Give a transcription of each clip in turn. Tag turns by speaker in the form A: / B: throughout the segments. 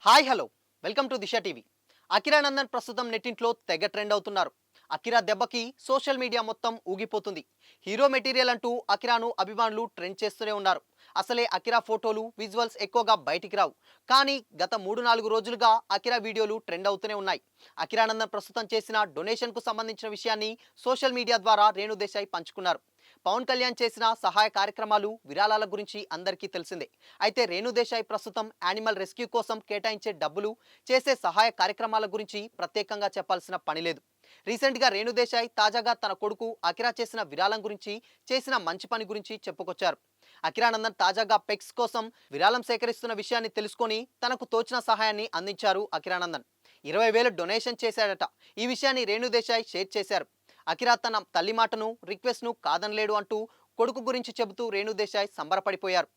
A: Hi hello welcome to Disha TV. Akira Nandan ప్రస్తుతం నెట్టింట్లో తెగ ట్రెండ్ అవుతున్నారు. అకిరా దెబ్బకి సోషల్ మీడియా మొత్తం ఊగిపోతుంది. హీరో మెటీరియల్ అంటూ అకిరాను అభిమానులు ట్రెండ్ చేస్తూనే ఉన్నారు. అసలే అకిరా ఫోటోలు విజువల్స్ ఎక్కువగా బయటికి రావు. కానీ గత 3-4 రోజులుగా అకిరా వీడియోలు ట్రెండ్ అవుతూనే ఉన్నాయి. అకిరా నందన్ ప్రస్తుతం చేసిన డొనేషన్కు సంబంధించిన విషయాన్ని సోషల్ మీడియా ద్వారా రేణు దేశాయ్ పంచుకున్నారు. పవన్ కళ్యాణ్ చేసిన సహాయ కార్యక్రమాలు విరాళాల గురించి అందరికీ తెలిసిందే. అయితే రేణు దేశాయ్ ప్రస్తుతం యానిమల్ రెస్క్యూ కోసం కేటాయించే డబ్బులు, చేసే సహాయ కార్యక్రమాల గురించి ప్రత్యేకంగా చెప్పాల్సిన పని లేదు. రీసెంట్గా రేణు దేశాయ్ తాజాగా తన కొడుకు అకిరా చేసిన విరాళం గురించి, చేసిన మంచి పని గురించి చెప్పుకొచ్చారు. అకిరానందన్ తాజాగా పెక్స్ కోసం విరాళం సేకరిస్తున్న విషయాన్ని తెలుసుకొని తనకు తోచిన సహాయాన్ని అందించారు అకిరానందన్. 20,000 డొనేషన్ చేశాడట. ఈ విషయాన్ని రేణు దేశాయ్ షేర్ చేశారు. అకిరా తన తల్లి మాటను, రిక్వెస్ట్ను కాదనలేడు అంటూ కొడుకు గురించి చెబుతూ రేణు దేశాయ్ సంబరపడిపోయారు.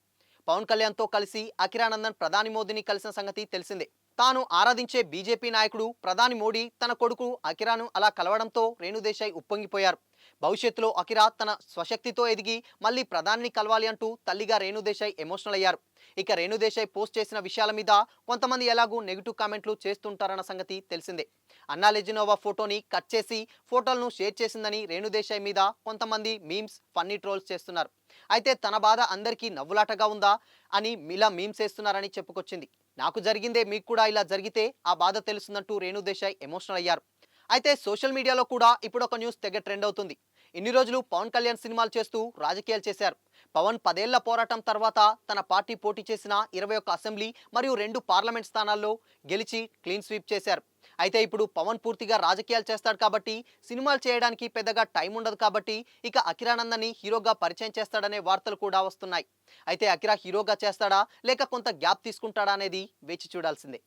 A: పవన్ కళ్యాణ్తో కలిసి అకిరానందన్ ప్రధాని మోదీని కలిసిన సంగతి తెలిసిందే. తాను ఆరాధించే బీజేపీ నాయకుడు ప్రధాని మోడీ తన కొడుకు అకిరాను అలా కలవడంతో రేణు దేశాయ్ ఉప్పొంగిపోయారు. భవిష్యత్తులో అకిరా తన స్వశక్తితో ఎదిగి మళ్ళీ ప్రధానిని కలవాలి అంటూ తల్లిగా రేణు దేశాయ్ ఎమోషనల్ అయ్యారు. ఇక రేణు దేశాయ్ పోస్ట్ చేసిన విషయాల మీద కొంతమంది ఎలాగూ నెగిటివ్ కామెంట్లు చేస్తుంటారన్న సంగతి తెలిసిందే. అన్నా లెజినోవా ఫోటోని కట్ చేసి ఫోటోలను షేర్ చేసిందని రేణు దేశాయ్ మీద కొంతమంది మీమ్స్, ఫన్నీ ట్రోల్స్ చేస్తున్నారు. అయితే తన బాధ అందరికీ నవ్వులాటగా ఉందా అని ఇలా మీమ్స్ వేస్తున్నారని చెప్పుకొచ్చింది. నాకు జరిగిందే మీకు కూడా ఇలా జరిగితే ఆ బాధ తెలుస్తుందంటూ రేణు దేశాయ్ ఎమోషనల్ అయ్యారు. అయితే సోషల్ మీడియాలో కూడా ఇప్పుడు ఒక న్యూస్ తెగ ట్రెండ్ అవుతుంది. ఇన్ని రోజులు పవన్ కళ్యాణ్ సినిమాలు చేస్తూ రాజకీయాలు చేశారు. పవన్ 10 ఏళ్ల పోరాటం తర్వాత తన పార్టీ పోటీ చేసిన 21 అసెంబ్లీ మరియు 2 పార్లమెంట్ స్థానాల్లో గెలిచి క్లీన్ స్వీప్ చేశారు. అయితే ఇప్పుడు పవన్ పూర్తిగా రాజకీయాలు చేస్తాడు కాబట్టి సినిమాలు చేయడానికి పెద్దగా టైం ఉండదు కాబట్టి ఇక అకిరానందన్ని హీరోగా పరిచయం చేస్తాడనే వార్తలు కూడా వస్తున్నాయి. అయితే అకిరా హీరోగా చేస్తాడా లేక కొంత గ్యాప్ తీసుకుంటాడా అనేది వేచి చూడాల్సిందే.